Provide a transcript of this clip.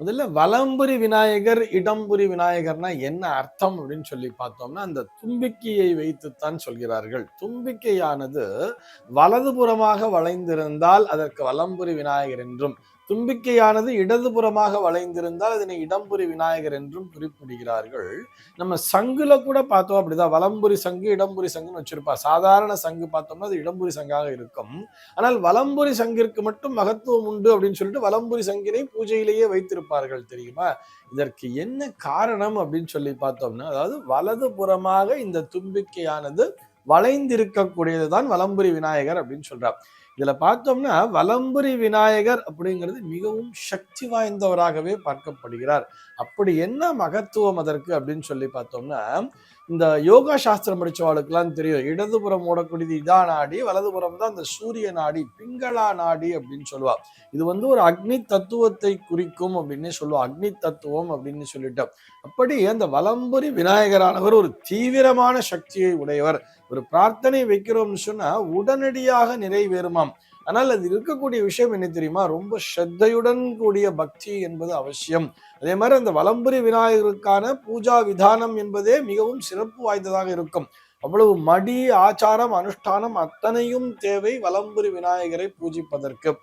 முதல்ல வலம்புரி விநாயகர், இடம்புரி விநாயகர்னா என்ன அர்த்தம் அப்படின்னு சொல்லி பார்த்தோம்னா, அந்த தும்பிக்கையை வைத்துத்தான் சொல்கிறார்கள். தும்பிக்கையானது வலதுபுறமாக வளைந்திருந்தால் அதற்கு வலம்புரி விநாயகர் என்றும், தும்பிக்கையானது இடதுபுறமாக வளைந்திருந்தால் அதனை இடம்புரி விநாயகர் என்றும் குறிப்பிடுகிறார்கள். நம்ம சங்குல கூட பார்த்தோம் அப்படிதான். வலம்புரி சங்கு, இடம்புரி சங்குன்னு வச்சிருப்பா. சாதாரண சங்கு பார்த்தோம்னா அது இடம்புரி சங்காக இருக்கும். ஆனால் வலம்புரி சங்கிற்கு மட்டும் மகத்துவம் உண்டு அப்படின்னு சொல்லிட்டு வலம்புரி சங்கினை பூஜையிலேயே வைத்திருப்பார்கள் தெரியுமா? இதற்கு என்ன காரணம் அப்படின்னு சொல்லி பார்த்தோம்னா, அதாவது வலது புறமாக இந்த தும்பிக்கையானது வளைந்திருக்கக்கூடியதுதான் வலம்புரி விநாயகர் அப்படின்னு சொல்றார். இதுல பார்த்தோம்னா வலம்புரி விநாயகர் அப்படிங்கிறது மிகவும் சக்தி வாய்ந்தவராகவே பார்க்கப்படுகிறார். அப்படி என்ன மகத்துவம் அதற்கு அப்படின்னு சொல்லி பார்த்தோம்னா, இந்த யோகா சாஸ்திரம் படிச்சவாளுக்கெல்லாம் தெரியும். இடதுபுறம் ஓடக்கூடியது இதா நாடி, வலதுபுறம் தான் இந்த சூரிய நாடி, பிங்களா நாடி அப்படின்னு சொல்லுவா. இது ஒரு அக்னி தத்துவத்தை குறிக்கும் அப்படின்னு சொல்லுவா. அக்னி தத்துவம் அப்படின்னு சொல்லிட்டு, அப்படி அந்த வலம்புரி விநாயகரானவர் ஒரு தீவிரமான சக்தியை உடையவர். ஒரு பிரார்த்தனை வைக்கிறோம்னு சொன்னா உடனடியாக நிறைவேறுமாம். ஆனால் அது இருக்கக்கூடிய விஷயம் என்ன தெரியுமா? ரொம்ப ஸ்ரத்தையுடன் கூடிய பக்தி என்பது அவசியம். அதே மாதிரி அந்த வலம்புரி விநாயகருக்கான பூஜா விதானம் என்பதே மிகவும் சிறப்பு வாய்ந்ததாக இருக்கும். அவ்வளவு மடி, ஆச்சாரம், அனுஷ்டானம் அத்தனையும் தேவை வலம்புரி விநாயகரை பூஜிப்பதற்கு.